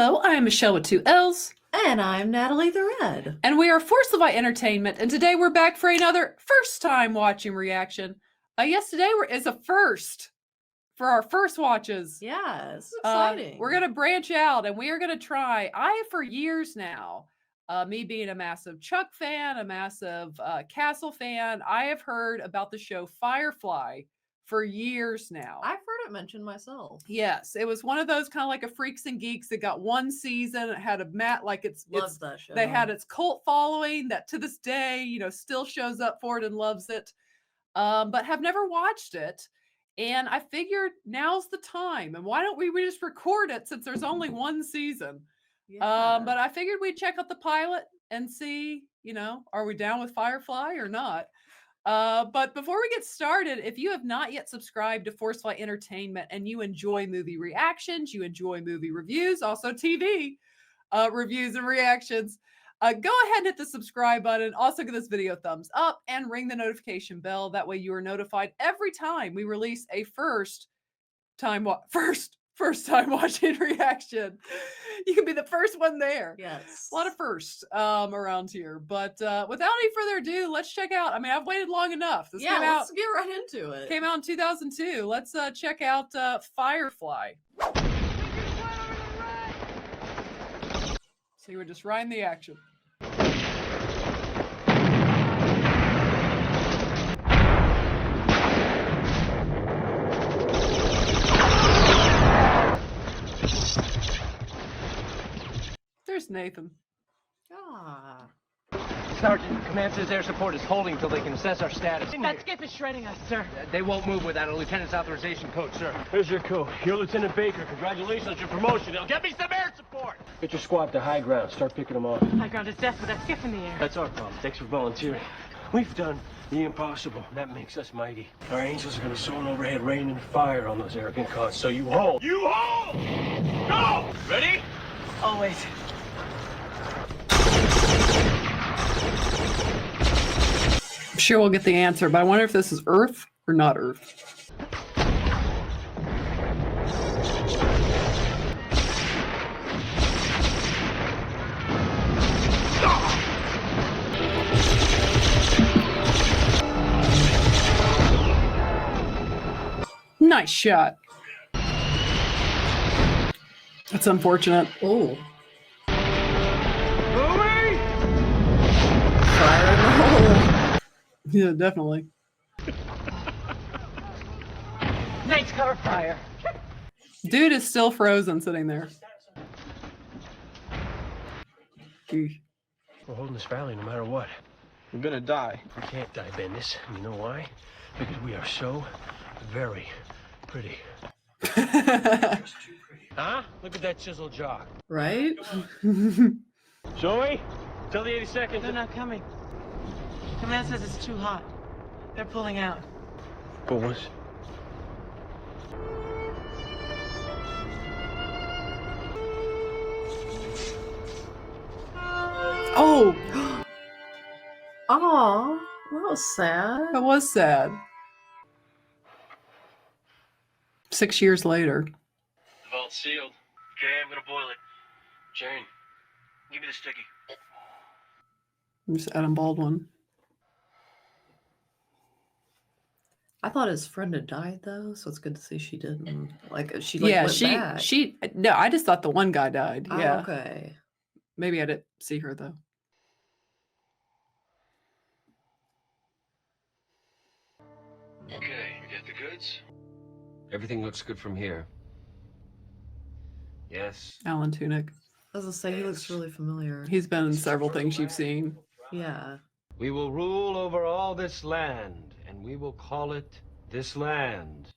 Hello, I am Michelle with 2 L's. And I'm Natalie the Red. And we are Forcefly Entertainment, and today we're back for another first time watching reaction. Yes, today is a first for our first watches. Yeah, it's exciting. We're going to branch out and we are going to try, for years now, me being a massive Chuck fan, a massive Castle fan, I have heard about the show Firefly for years now. I've heard it mentioned myself. Yes, it was one of those kind of like a Freaks and Geeks that got one season. It had a Loves that show. They had its cult following that to this day, still shows up for it and loves it, but have never watched it. And I figured now's the time. And why don't we just record it since there's only one season? Yeah. But I figured we'd check out the pilot and see, are we down with Firefly or not? But before we get started, if you have not yet subscribed to Forcefly Entertainment and you enjoy movie reactions, you enjoy movie reviews, also TV reviews and reactions, go ahead and hit the subscribe button. Also give this video a thumbs up and ring the notification bell. That way you are notified every time we release a first time watching reaction. You can be the first one there. Yes. A lot of firsts around here. But without any further ado, let's check out. I've waited long enough. Let's get right into it. Came out in 2002. Let's check out Firefly. So you were just riding the action. There's Nathan. Ah. Sergeant, command says air support is holding till they can assess our status. That skiff is shredding us, sir. They won't move without a lieutenant's authorization code, sir. Here's your code. You're Lieutenant Baker. Congratulations on your promotion. Now get me some air support. Get your squad to high ground. Start picking them off. High ground is death with that skiff in the air. That's our problem. Thanks for volunteering. We've done the impossible. That makes us mighty. Our angels are going to soar in overhead, raining fire on those arrogant cons. So you hold. You hold! Go! Ready? Always. I'm sure we'll get the answer, but I wonder if this is Earth or not Earth. Nice shot. That's unfortunate. Oh. Louie! Fire in the hole. Yeah, definitely. Nice cover fire. Dude is still frozen sitting there. Eesh. We're holding this valley no matter what. We're gonna die. We can't die, Bendis. You know why? Because we are so very pretty. Huh? Look at that chiseled jaw. Right? Show me. Tell the 82nd. They're not coming. Command says it's too hot. They're pulling out. Boys. Oh, Aw, that was sad. that was sad. 6 years later. The vault's sealed. Okay, I'm gonna boil it. Jane, give me the sticky. Just Adam Baldwin. I thought his friend had died though, so it's good to see she didn't. Like she Yeah, went back. no, I just thought the one guy died. Oh, Yeah. okay. Maybe I didn't see her though. Okay, you get the goods? Everything looks good from here. Yes. Alan Tudyk. I was gonna say he looks really familiar. He's been in several things you've seen. Yeah. We will rule over all this land, and we will call it this land.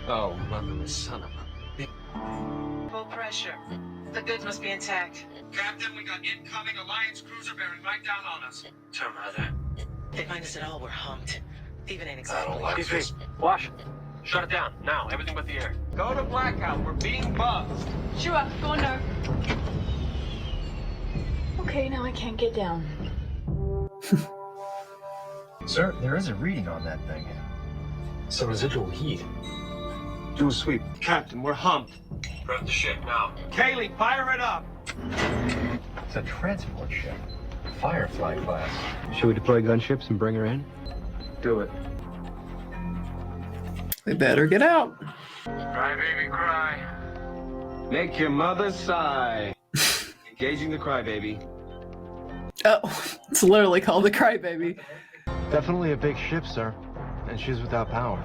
Oh, motherless son of a bitch. Full pressure. The goods must be intact. Captain, we got incoming Alliance cruiser bearing right down on us. Tell me that. If they find us at all, we're humped. Even ain't I exactly. don't like Excuse this. me. Wash. Shut it down. Now. Everything but the air. Go to blackout. We're being bugged. Sure, go under. Okay, now I can't get down. Sir, there is a reading on that thing. Some residual heat. Do a sweep. Captain, we're humped. Prep the ship now. Kaylee, fire it up! It's a transport ship. Firefly class. Should we deploy gunships and bring her in? Do it. We better get out. Cry, baby, cry. Make your mother sigh. Engaging the crybaby. Oh, it's literally called the Crybaby. Definitely a big ship, sir. And she's without power.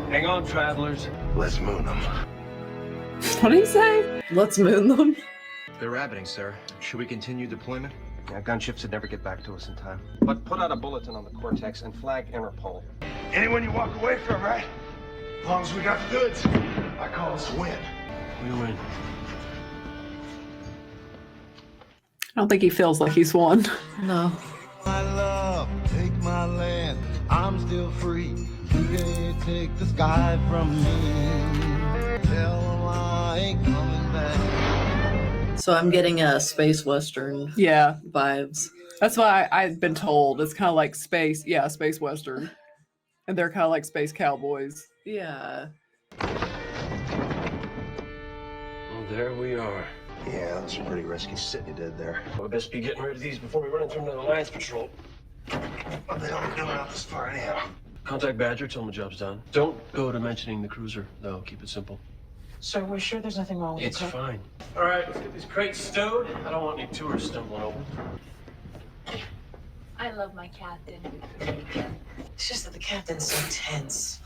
Hang on, travelers. Let's moon them. What did he say? Let's moon them. They're rabbiting, sir. Should we continue deployment? Yeah, gunships would never get back to us in time. But put out a bulletin on the Cortex and flag Interpol. Anyone you walk away from, right? As long as we got the goods, I call this a win. We win. I don't think he feels like he's won. No. My love, take my land. I'm still free. You can't take the sky from me. Tell 'em I ain't coming back. So I'm getting a space western Yeah, vibes. that's why I've been told. It's kind of like space western. And they're kind of like space cowboys. Yeah. Well, there we are. Yeah, that was a pretty risky sit you did there. We best be getting rid of these before we run into another Alliance patrol. What the hell are we doing out this far anyhow? Contact Badger, tell him the job's done. Don't go to mentioning the cruiser, though. Keep it simple. Sir, we're sure there's nothing wrong with It's the car? fine. All right, let's get these crates stowed. I don't want any tourists stumbling over. I love my captain. It's just that the captain's so tense.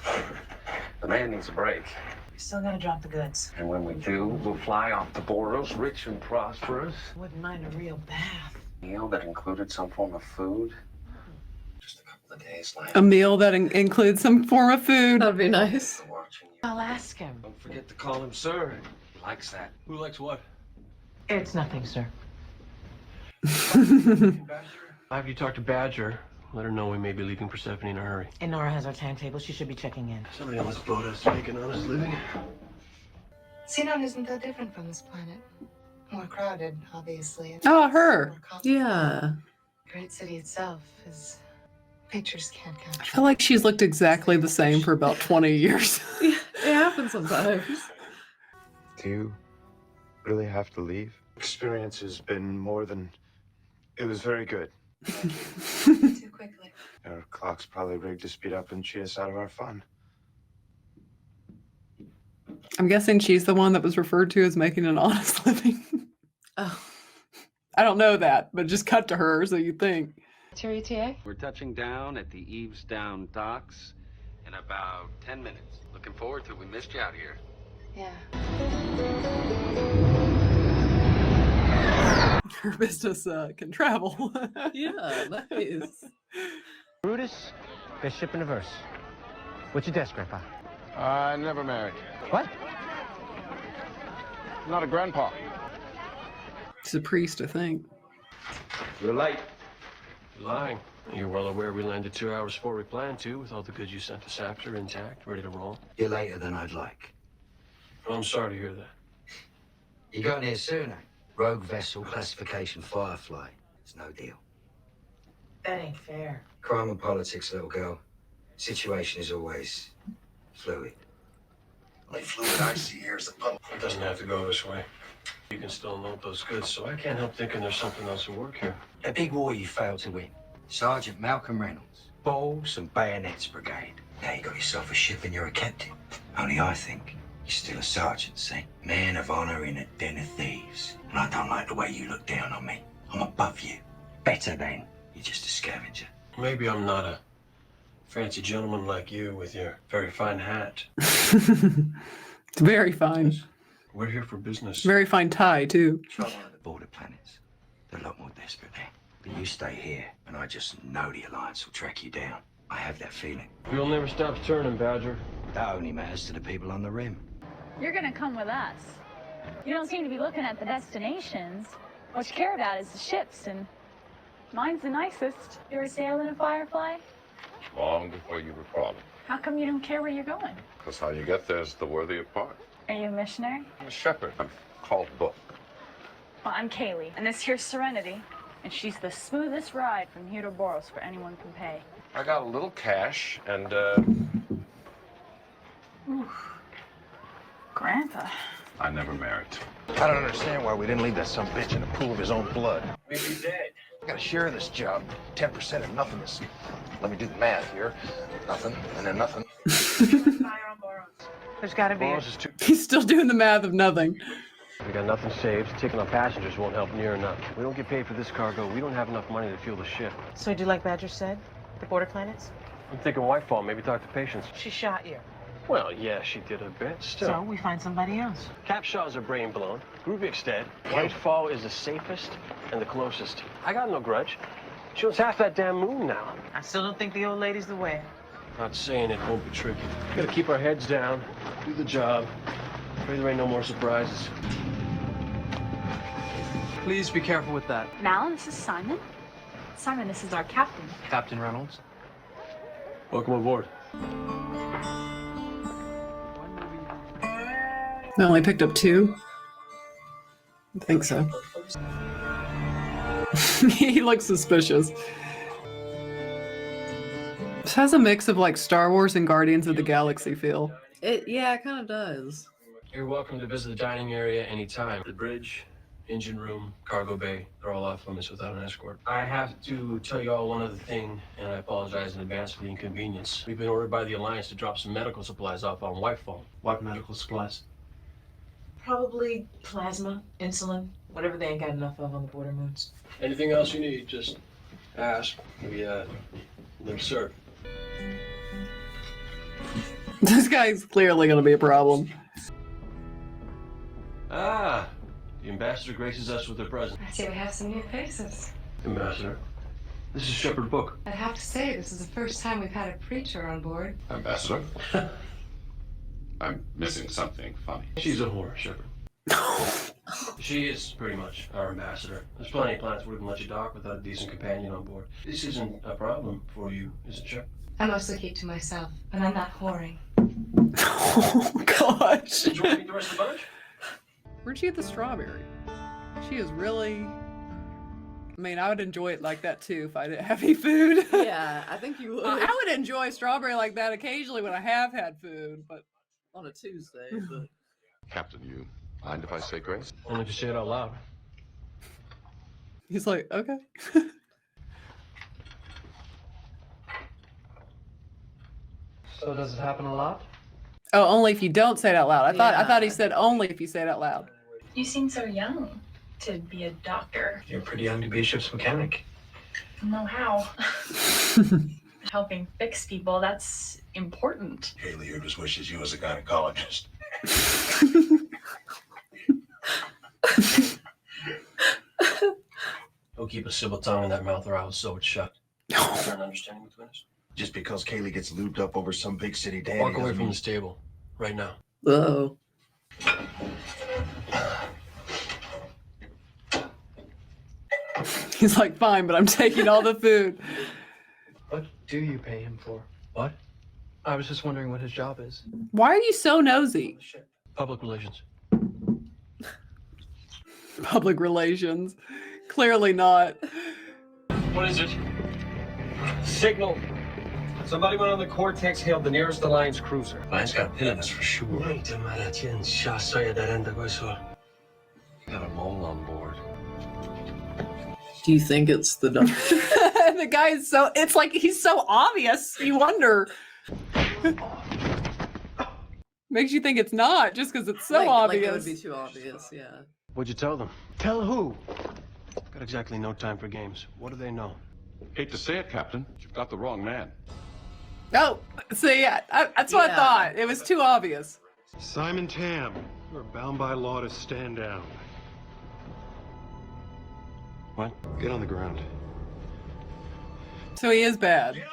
The man needs a break. We still gotta drop the goods. And when we do, we'll fly off to Boros, rich and prosperous. Wouldn't mind a real bath. Meal that included some form of food. Just a couple of days later. A meal that includes some form of food. That'd be nice. Watching you. I'll ask him. Don't forget to call him sir. He likes that. Who likes what? It's nothing, sir. Have you talked to Badger? Let her know we may be leaving Persephone in a hurry. And Nora has our timetable. She should be checking in. Somebody on this boat has to make an honest living. Xenon isn't that different from this planet. More crowded, obviously. Oh, her. More cosmic. Yeah. Great city itself is pictures can't I capture. feel like she's looked exactly the same for about 20 years. Yeah, it happens sometimes. Do you really have to leave? Experience has been more than... It was very good. Too quickly. Our clock's probably rigged to speed up and cheat us out of our fun. I'm guessing she's the one that was referred to as making an honest living. Oh. I don't know that, but just cut to her, so you think. What's your ETA? We're touching down at the Eves Down docks in about 10 minutes. Looking forward to it. We missed you out here. Yeah. Her business can travel. Yeah, nice. Brutus, best ship in the verse. What's your desk, Grandpa? I never married. What? Not a grandpa. She's a priest, I think. You're late. You're lying. You're well aware we landed 2 hours before we planned to, with all the goods you sent us after intact, ready to roll. You're later than I'd like. Well, I'm sorry to hear that. You got here sooner. Rogue vessel, classification Firefly. It's no deal. That ain't fair. Crime and politics, little girl. Situation is always fluid. Only fluid I see here is the pump. It doesn't have to go this way. You can still unload those goods, so I can't help thinking there's something else at work here. A big war you failed to win. Sergeant Malcolm Reynolds. Balls and bayonets brigade. Now you got yourself a ship and you're a captain. Only I think you're still a sergeant, see? Man of honor in a den of thieves. And I don't like the way you look down on me. I'm above you. Better than. You're just a scavenger. Maybe I'm not a fancy gentleman like you with your very fine hat. It's very fine. We're here for business. Very fine tie, too. Try one of the border planets. They're a lot more desperate there. But you stay here, and I just know the Alliance will track you down. I have that feeling. You'll never stop turning, Badger. That only matters to the people on the rim. You're gonna come with us. You don't seem to be looking at the destinations. What you care about is the ships, and mine's the nicest. You ever sail in a Firefly? Long before you were crawling. How come you don't care where you're going? Because how you get there is the worthier part. Are you a missionary? I'm a shepherd. I'm called Book. Well, I'm Kaylee, and this here's Serenity, and she's the smoothest ride from here to Boros for anyone can pay. I got a little cash and Grandpa. I never married. I don't understand why we didn't leave that son of a bitch in a pool of his own blood. Maybe he's dead. I gotta share this job. 10% of nothing is... Let me do the math here. Nothing, and then nothing. There's gotta be. He's still doing the math of nothing. We got nothing saved. Taking on passengers won't help near enough. We don't get paid for this cargo. We don't have enough money to fuel the ship. So do like Badger said? The border planets? I'm thinking Whitefall. Maybe talk to patients. She shot you. Well, yeah, she did a bit. Still. So we find somebody else. Capshaw's are brain blown. Gruvik's dead. Whitefall is the safest and the closest. I got no grudge. She owns half that damn moon now. I still don't think the old lady's the way. Not saying it won't be tricky. We gotta keep our heads down, do the job. Pray there ain't no more surprises. Please be careful with that. Mal, this is Simon. Simon, this is our captain. Captain Reynolds. Welcome aboard. I only picked up 2. I think so. He looks suspicious. This has a mix of like Star Wars and Guardians of the Galaxy feel. Yeah, it kind of does. You're welcome to visit the dining area anytime. The bridge, engine room, cargo bay, they're all off limits without an escort. I have to tell you all one other thing, and I apologize in advance for the inconvenience. We've been ordered by the Alliance to drop some medical supplies off on Whitefall. What medical supplies? Probably plasma, insulin, whatever they ain't got enough of on the border moons. Anything else you need, just ask. We live serve. This guy's clearly going to be a problem. Ah, the ambassador graces us with her presence. I see we have some new faces. Ambassador, this is Shepard Book. I'd have to say, this is the first time we've had a preacher on board. Ambassador? I'm missing something funny. She's a whore, Shepard. She is pretty much our ambassador. There's plenty of planets where we can let you dock without a decent companion on board. This isn't a problem for you, is it, Shepard? I mostly keep to myself, but I'm not whoring. Oh gosh. Did you want to meet the rest of the bunch? Where'd she get the strawberry? She is really... I mean, I would enjoy it like that too if I didn't have any food. Yeah, I think you would. I would enjoy strawberry like that occasionally when I have had food, but... On a Tuesday, but... Captain, you mind if I say grace? Only if you say it out loud. He's like, okay. So does it happen a lot? Oh, only if you don't say it out loud. I Yeah. thought he said only if you say it out loud. You seem so young to be a doctor. You're pretty young to be a ship's mechanic. I don't know how. Helping fix people, that's important. Haley here just wishes you was a gynecologist. Don't keep a civil tongue in that mouth or I will sew it shut. Is there an understanding between us? Just because Kaylee gets lubed up over some big city dandy. Walk away doesn't from mean- this table. Right now. Uh-oh. He's like, fine, but I'm taking all the food. What do you pay him for? What? I was just wondering what his job is. Why are you so nosy? Public relations. Public relations. Clearly not. What is it? Signal. Somebody went on the Cortex, hailed the nearest Alliance cruiser. Line's got a pin in us for sure. Got a mole on board. Do you think it's the doctor? The guy is so, it's like he's so obvious. You wonder. Makes you think it's not just because it's so like obvious. it would be too obvious, yeah. What'd you tell them? Tell who? Got exactly no time for games. What do they know? Hate to say it, Captain. You've got the wrong man. Oh, see, that's what I thought. It was too obvious. Simon Tam, you are bound by law to stand down. What? Get on the ground. So he is bad.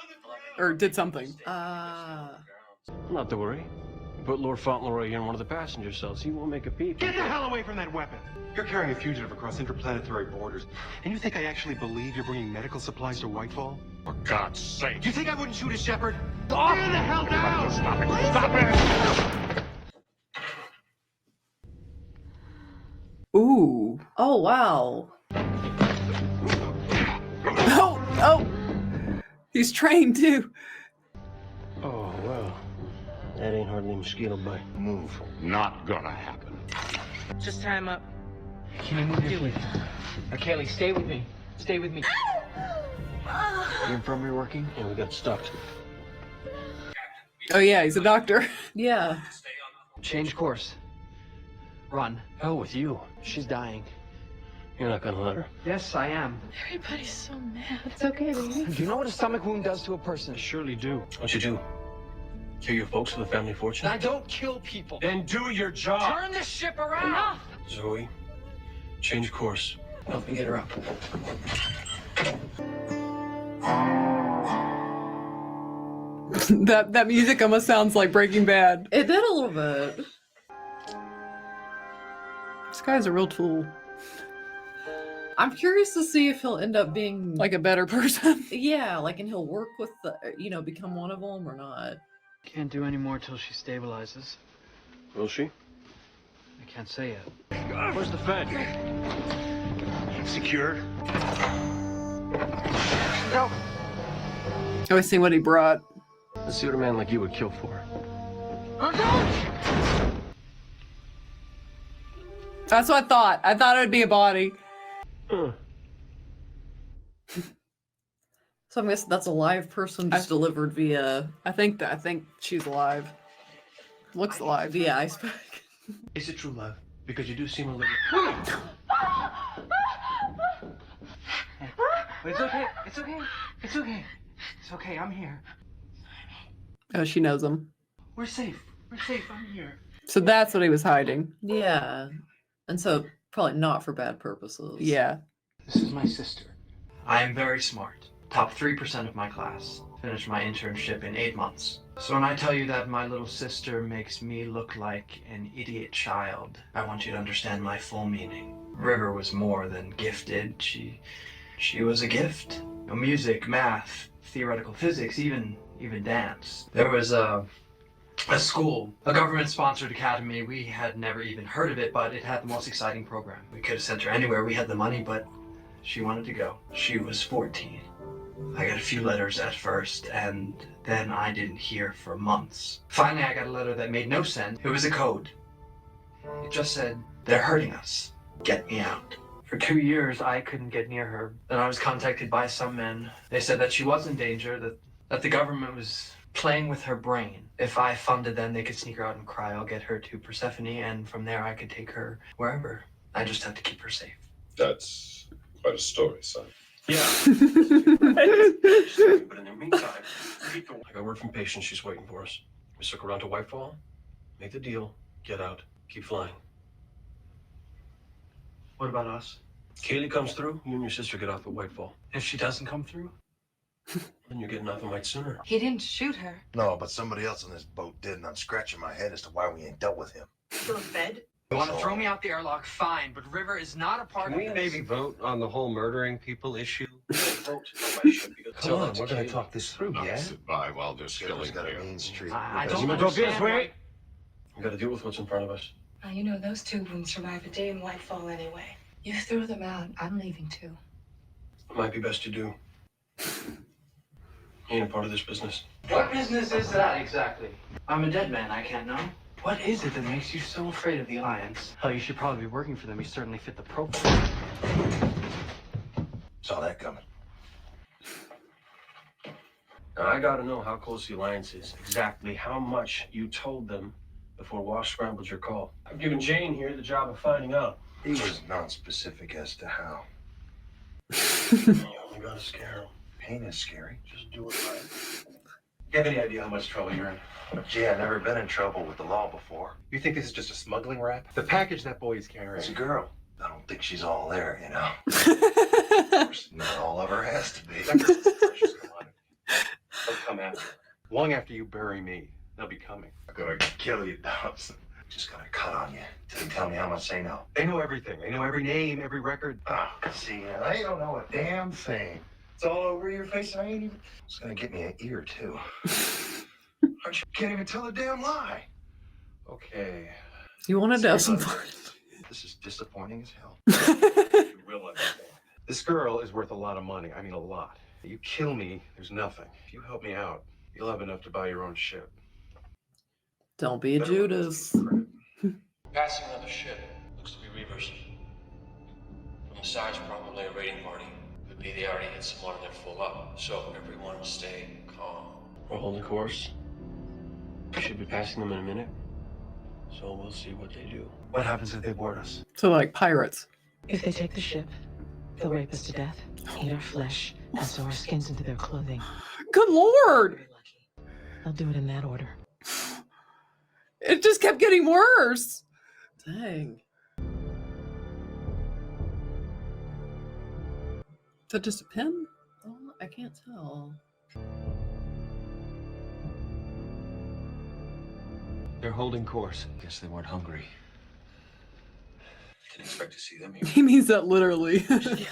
Or did something. Not to worry. Put Lord Fauntleroy here in one of the passenger cells. He won't make a peep. Get the hell away from that weapon! You're carrying a fugitive across interplanetary borders. And you think I actually believe you're bringing medical supplies to Whitefall? For God's sake. Do you think I wouldn't shoot a shepherd? Oh, get the hell down! Stop it! Stop it! Ooh. Oh, wow. Oh! He's trained too. Oh, well. That ain't hardly a mosquito bite. Move. Not gonna happen. Just tie him up. Can you move your feet? Kelly, stay with me. Stay with me. Your infirmary working? And we got stuck. Oh yeah, he's a doctor. Yeah. Change course. Run. Hell with you. She's dying. You're not gonna let her. Yes, I am. Everybody's so mad. It's okay, baby. Do you know what a stomach wound does to a person? I surely do. What you do? Kill your folks for the family fortune? I don't kill people. Then do your job. Turn this ship around. Enough. Zoe, change course. Help me get her up. That music almost sounds like Breaking Bad. It did a little bit. This guy's a real tool. I'm curious to see if he'll end up being like a better person. Yeah, like, and he'll work with the, become one of them or not. Can't do any more till she stabilizes. Will she? I can't say yet. Where's the Fed? Secured. No. I always see what he brought. Let's see what a man like you would kill for. That's what I thought. I thought it would be a body. So I'm guessing that's a live person just delivered via. I think she's alive. Looks alive via ice pack. Is it true love? Because you do seem a little. It's okay. It's okay. It's okay. It's okay. I'm here. Oh, she knows him. We're safe. We're safe. I'm here. So that's what he was hiding. Yeah, and so probably not for bad purposes. Yeah. This is my sister. I am very smart. Top 3% of my class. Finished my internship in 8 months. So when I tell you that my little sister makes me look like an idiot child, I want you to understand my full meaning. River was more than gifted. She was a gift. Music, math, theoretical physics, even dance. There was a school, a government-sponsored academy. We had never even heard of it, but it had the most exciting program. We could have sent her anywhere. We had the money, but she wanted to go. She was 14. I got a few letters at first, and then I didn't hear for months. Finally, I got a letter that made no sense. It was a code. It just said, "They're hurting us. Get me out." For 2 years, I couldn't get near her. Then I was contacted by some men. They said that she was in danger, that the government was playing with her brain. If I funded them, they could sneak her out and cry. I'll get her to Persephone, and from there I could take her wherever. I just have to keep her safe. That's quite a story, son. Yeah. But in the meantime, I got word from Patience. She's waiting for us. We took her around to Whitefall, make the deal, get out, keep flying. What about us? Kaylee comes through, you and your sister get off at Whitefall. If she doesn't come through, then you're getting off a mite sooner. He didn't shoot her. No, but somebody else on this boat did, and I'm scratching my head as to why we ain't dealt with him. Still in bed? You want to throw me out the airlock? Fine, but River is not a part Can of we this. maybe vote on the whole murdering people issue? Come on, we're gonna talk this through, I'll yeah? sit by while they're killing got a here. mean streak. I Because don't you understand why. We got to deal with what's in front of us. Well, you know, those two wouldn't survive a day in Whitefall anyway. You threw them out. I'm leaving too. It might be best you do. You ain't a part of this business. What business is that exactly? I'm a dead man, I can't know. What is it that makes you so afraid of the Alliance? Hell, you should probably be working for them. You certainly fit the profile. Saw that coming. Now, I gotta know how close the Alliance is, exactly how much you told them before Wash scrambled your call. I've given Jane here the job of finding out. He was non-specific as to how. You only gotta scare him. Pain is scary. Just do it right. You have any idea how much trouble you're in? Gee, I've never been in trouble with the law before. You think this is just a smuggling rap? The package that boy is carrying. It's a girl. I don't think she's all there, you know? Of course, not all of her has to be. They'll come after. Long after you bury me, they'll be coming. I'm gonna kill you, Dobson. Just gonna cut on you till you tell me how much they know. They know everything. They know every name, every record. Oh, see, they don't know a damn thing. It's all over your face. I ain't even. It's gonna get me an ear, too. Aren't you can't even tell a damn lie? Okay. You wanted to have some fun. This is disappointing as hell. You will understand. This girl is worth a lot of money. I mean, a lot. You kill me, there's nothing. If you help me out, you'll have enough to buy your own ship. Don't be a Judas. Passing another ship. Looks to be Reavers. From the side's probably a raiding party. Could be they already hit someone and they're full up. So everyone stay calm. We're holding course. We should be passing them in a minute. So we'll see what they do. What happens if they board us? So like pirates. If they take the ship, they'll rape us to death, eat our flesh, and sew our skins into their clothing. Good Lord. They'll do it in that order. It just kept getting worse. Dang. Is that just a pin? Oh, I can't tell. They're holding course. Guess they weren't hungry. Didn't expect to see them here. He means that literally. I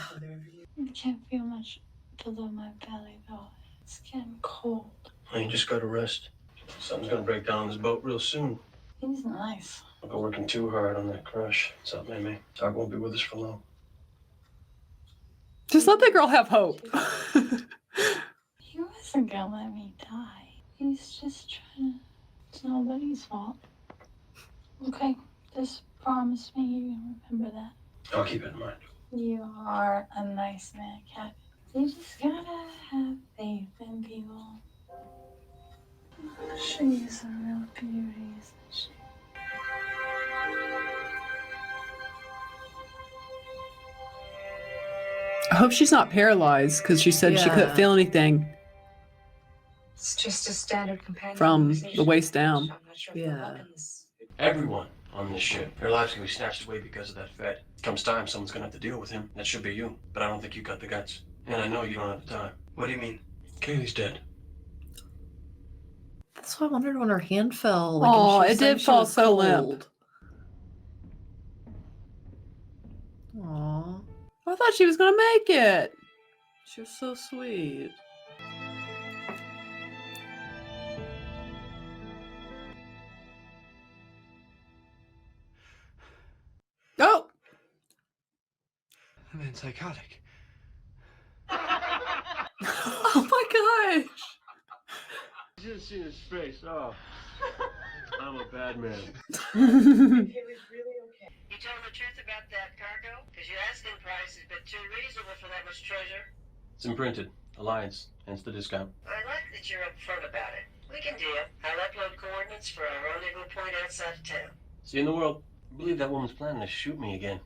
can't feel much below my belly, though. It's getting cold. Well, you just gotta rest. Something's gonna break down on this boat real soon. He's nice. I'll go working too hard on that crush. What's up, Mamie? Doc won't be with us for long. Just let the girl have hope. He wasn't gonna let me die. He's just trying to... It's nobody's fault. Okay, just promise me you remember that. I'll keep it in mind. You are a nice man, Captain. You just gotta have faith in people. She's a real beauty, isn't she? I hope she's not paralyzed because she said she couldn't Yeah. feel anything It's just a standard companion from conversation. the waist down. I'm not sure if we're Yeah. welcome this. Everyone on this ship, their lives can be snatched away because of that Fed. Comes time, someone's gonna have to deal with him. That should be you. But I don't think you got the guts. And I know you don't have the time. What do you mean? Kaylee's dead. That's why I wondered when her hand fell. Like, Oh, and she it was saying did she fall was so limp. cold. Aw, I thought she was gonna make it. she was so sweet. Oh, I'm in psychotic. Oh my gosh. You should have seen his face. Oh, I'm a bad man. He was really okay. You told the truth about that cargo? Because your asking price has been too reasonable for that much treasure. It's imprinted. Alliance, hence the discount. I like that you're upfront about it. We can deal. I'll upload coordinates for our rendezvous point outside of town. See you in the world. I believe that woman's planning to shoot me again.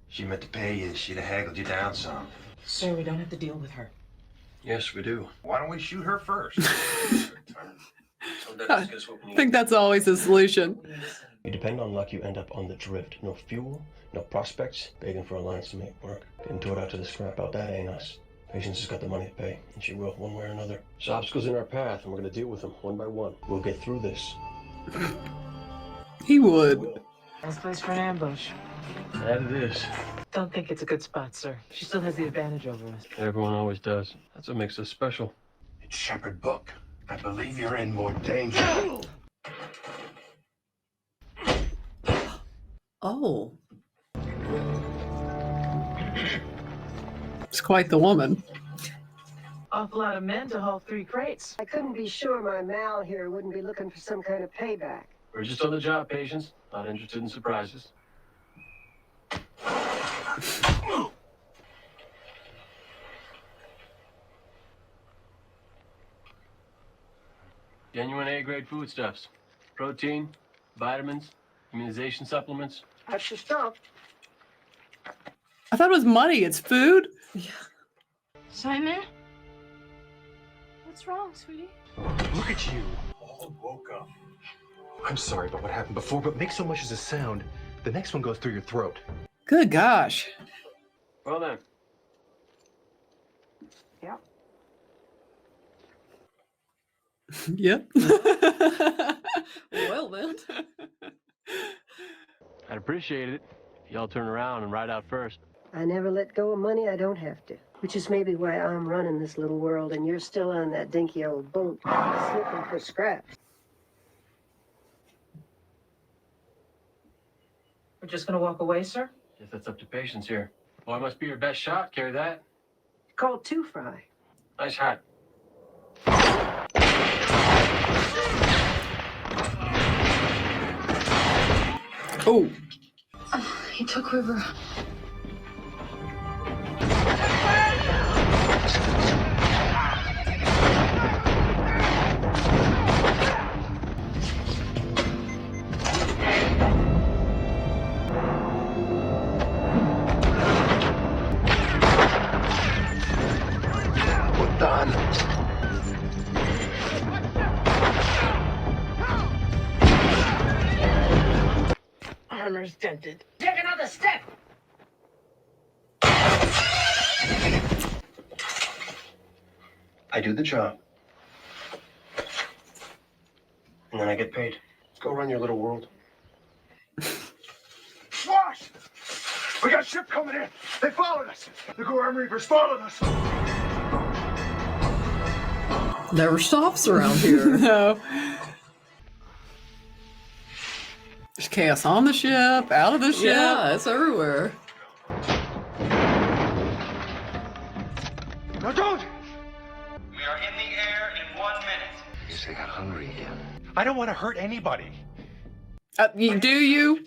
She meant to pay you. She'd have haggled you down some. Sir, we don't have to deal with her. Yes, we do. Why don't we shoot her first? I think that's always a solution. You depend on luck, you end up on the drift. No fuel, no prospects, begging for Alliance to make work. Getting towed out to the scrap out, that ain't us. Patience has got the money to pay, and she will, one way or another. There's obstacles in our path, and we're gonna deal with them one by one. We'll get through this. He would. Nice place for an ambush. That it is. Don't think it's a good spot, sir. She still has the advantage over us. Everyone always does. That's what makes us special. It's Shepherd Book. I believe you're in more danger. Oh. It's quite the woman. Awful lot of men to haul 3 crates. I couldn't be sure my Mal here wouldn't be looking for some kind of payback. We're just on the job, Patience. Not interested in surprises. Genuine A-grade foodstuffs. Protein, vitamins, immunization supplements. That's your stuff. I thought it was money. It's food. Yeah. Simon? What's wrong, sweetie? Look at you. All woke up. I'm sorry about what happened before, but make so much as a sound, the next one goes through your throat. Good gosh. Well then. Yep. Yep. Well then. I'd appreciate it if y'all turn around and ride out first. I never let go of money I don't have to. Which is maybe why I'm running this little world and you're still on that dinky old boat, sniffing for scraps. We're just gonna walk away, sir? Guess that's up to Patience here. Boy, must be your best shot. Carry that. Called 2-Fry. Nice hat. Oh. He took River. We're done. Armor's dented. Take another step! I do the job. And then I get paid. Go run your little world. Wash! We got a ship coming in. They followed us. The Gorham Reavers followed us. Never stops around here. No. There's chaos on the ship, out of the ship. Yeah, it's everywhere. No, don't! We are in the air in 1 minute. Guess they got hungry again. I don't want to hurt anybody. Do you?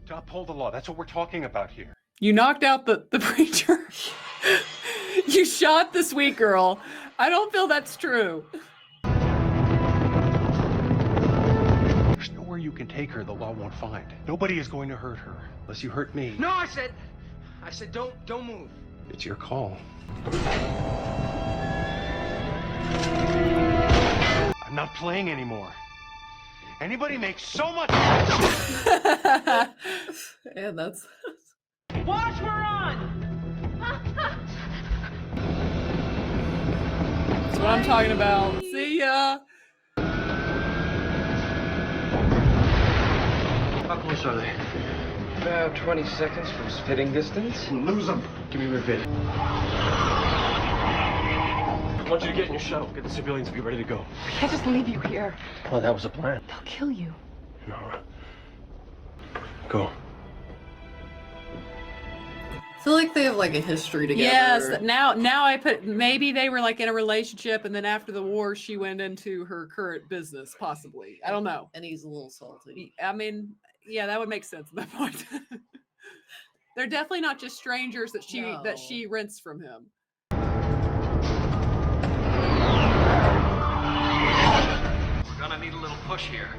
To uphold the law. That's what we're talking about here. You knocked out the preacher. You shot the sweet girl. I don't feel that's true. There's nowhere you can take her the law won't find. Nobody is going to hurt her unless you hurt me. No, I said don't move. It's your call. I'm not playing anymore. Anybody makes so much. And that's. Watch, we're on! That's what I'm talking about. See ya. How close are they? About 20 seconds from spitting distance. We'll lose them. Give me your vid. I want you to get in your shuttle. Get the civilians to be ready to go. I can't just leave you here. Well, that was the plan. They'll kill you. No. Go. I feel like they have like a history together. Yes. Now I put maybe they were like in a relationship, and then after the war, she went into her current business, possibly. I don't know. And he's a little salty. I mean, yeah, that would make sense at that point. They're definitely not just strangers that she rents from him. We're gonna need a little push here.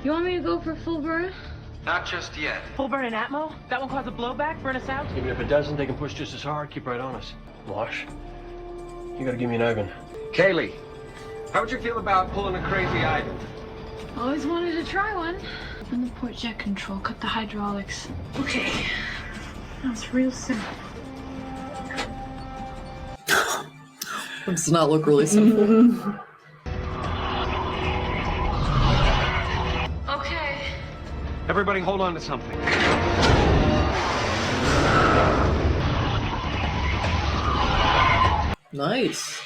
You want me to go for full burn? Not just yet. Full burn and Atmo? That one cause a blowback? Burn us out? Even if it doesn't, they can push just as hard. Keep right on us. Wash. You gotta give me an Ivan. Kaylee, how would you feel about pulling a crazy Ivan? Always wanted to try one. Open the port jet control, cut the hydraulics. Okay. That's real simple. It does not look really simple. Okay. Everybody hold on to something. Nice.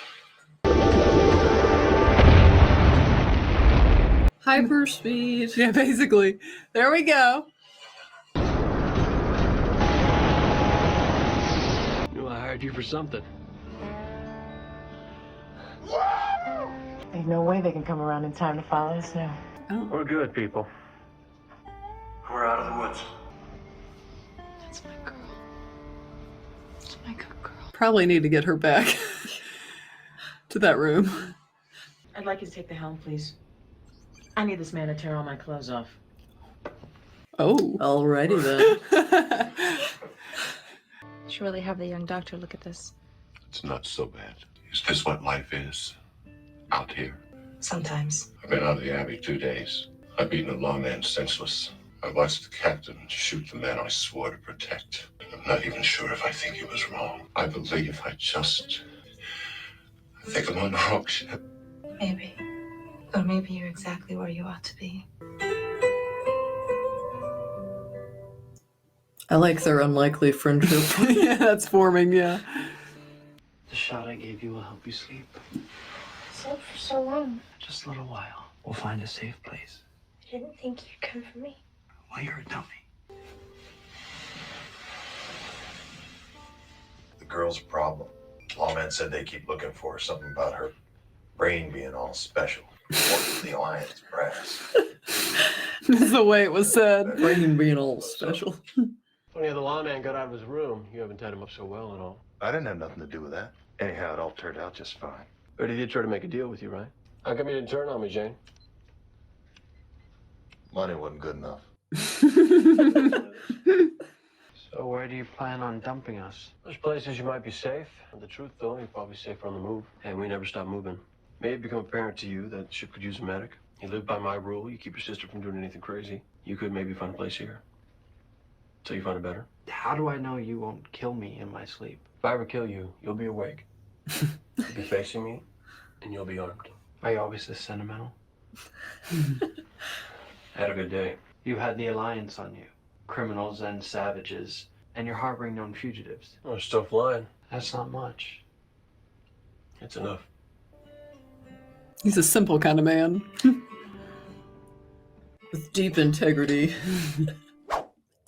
Hyperspeed. Yeah, basically. There we go. Knew I hired you for something. Ain't no way they can come around in time to follow us now. We're good, people. We're out of the woods. That's my girl. That's my good girl. Probably need to get her back to that room. I'd like you to take the helm, please. I need this man to tear all my clothes off. Oh. Alrighty then. Should really have the young doctor look at this. It's not so bad. Is this what life is? Out here? Sometimes. I've been out of the Abbey 2 days. I've beaten a lawman senseless. I watched the captain shoot the man I swore to protect. I'm not even sure if I think he was wrong. I believe I think I'm on the wrong ship. Maybe. Or maybe you're exactly where you ought to be. I like their unlikely friendship. Yeah, that's forming, yeah. The shot I gave you will help you sleep. Slept for so long. Just a little while. We'll find a safe place. I didn't think you'd come for me. Well, you're a dummy. The girl's a problem. Lawman said they keep looking for her. Something about her brain being all special. Important to the Alliance brass. This is the way it was said. Bringing being a little special. Funny how the lawman got out of his room. You haven't tied him up so well at all. I didn't have nothing to do with that. Anyhow, it all turned out just fine. But he did try to make a deal with you, right? How come you didn't turn on me, Jane? Money wasn't good enough. So where do you plan on dumping us? There's places you might be safe. The truth, though, you're probably safer on the move. And we never stop moving. May it become apparent to you that the ship could use a medic. You live by my rule. You keep your sister from doing anything crazy. You could maybe find a place here. Till you find it better. How do I know you won't kill me in my sleep? If I ever kill you, you'll be awake. You'll be facing me, and you'll be armed. Are you always this sentimental? Had a good day. You had the Alliance on you. Criminals and savages. And you're harboring known fugitives. Oh, still flying. That's not much. It's enough. He's a simple kind of man. With deep integrity.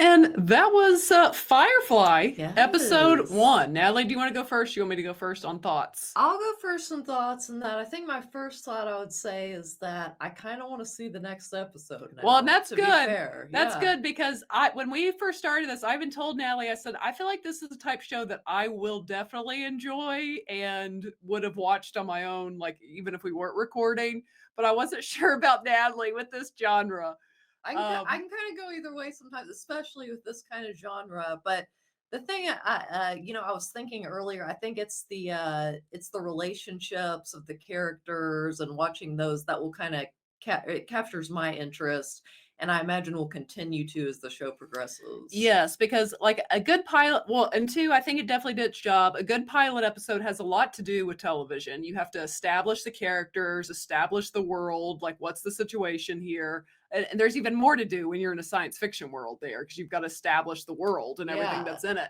And that was Firefly, Yes. episode 1. Natalie, do you want to go first? You want me to go first on thoughts? I'll go first on thoughts, and that I think my first thought I would say is that I kind of want to see the next episode now. Well, and that's to good. Be fair. That's Yeah. good because when we first started this, I even told Natalie, I said, I feel like this is the type of show that I will definitely enjoy and would have watched on my own, like even if we weren't recording. But I wasn't sure about Natalie with this genre. I can kind of go either way sometimes, especially with this kind of genre. But the thing, I was thinking earlier, I think it's the relationships of the characters and watching those that will kind of it captures my interest, and I imagine will continue to as the show progresses. Yes, because like a good pilot, well, and two, I think it definitely did its job. A good pilot episode has a lot to do with television. You have to establish the characters, establish the world, like what's the situation here. And there's even more to do when you're in a science fiction world there, because you've got to establish the world and everything that's in it.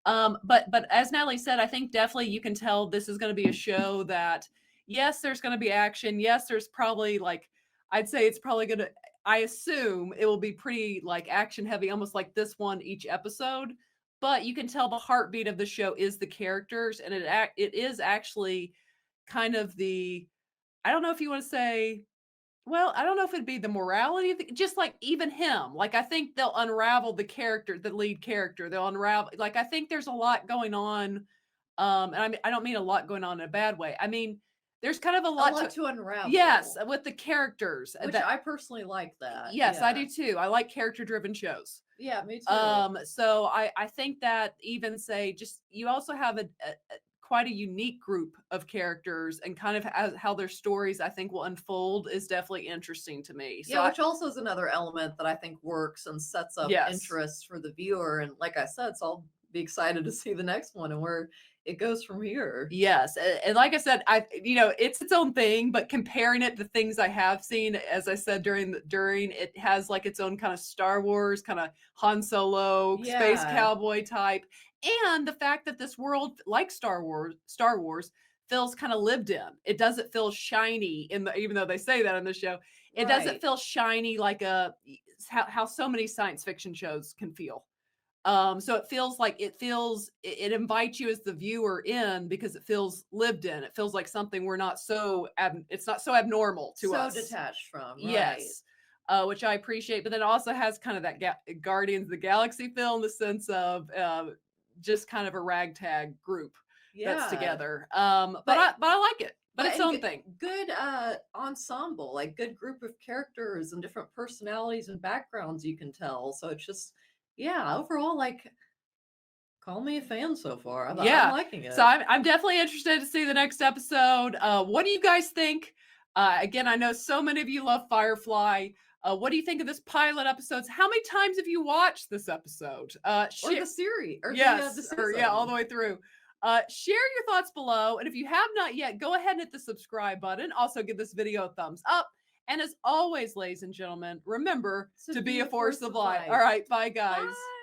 But as Natalie said, I think definitely you can tell this is going to be a show that, yes, there's going to be action. Yes, there's probably like, I'd say it's probably going to, I assume it will be pretty like action heavy, almost like this one each episode. But you can tell the heartbeat of the show is the characters, and it is actually kind of the, I don't know if you want to say, well, I don't know if it'd be the morality of just like even him. Like I think they'll unravel the character, the lead character. They'll unravel. Like I think there's a lot going on, and I don't mean a lot going on in a bad way. I mean there's kind of a lot to unravel. Yes, with the characters, which I personally like that. Yes, I do too. I like character-driven shows. Yeah, me too. So I think that even say just you also have a quite a unique group of characters, and kind of how their stories I think will unfold is definitely interesting to me. So yeah, which also is another element that I think works and sets up interest for the viewer. And like I said, so I'll be excited to see the next one and where it goes from here. Yes, and like I said, it's its own thing, but comparing it to things I have seen, as I said during it has like its own kind of Star Wars, kind of Han Solo, space cowboy type, and the fact that this world, like Star Wars, feels kind of lived in. It doesn't feel shiny even though they say that in the show, it doesn't feel shiny like how so many science fiction shows can feel. So it feels like it invites you as the viewer in because it feels lived in. It feels like something we're not it's not so abnormal to us. So detached from. Right. Yes. Which I appreciate, but then it also has kind of that Guardians of the Galaxy feel in the sense of just kind of a ragtag group that's together. But I like it. But its own thing. Good ensemble, like good group of characters and different personalities and backgrounds you can tell. So it's just overall, like, call me a fan so far. I'm liking it. So I'm definitely interested to see the next episode. What do you guys think? Again, I know so many of you love Firefly. What do you think of this pilot episodes? How many times have you watched this episode? Or the series? Or all the way through. Share your thoughts below. And if you have not yet, go ahead and hit the subscribe button. Also, give this video a thumbs up. And as always, ladies and gentlemen, remember to be a force of light. All right, bye, guys. Bye.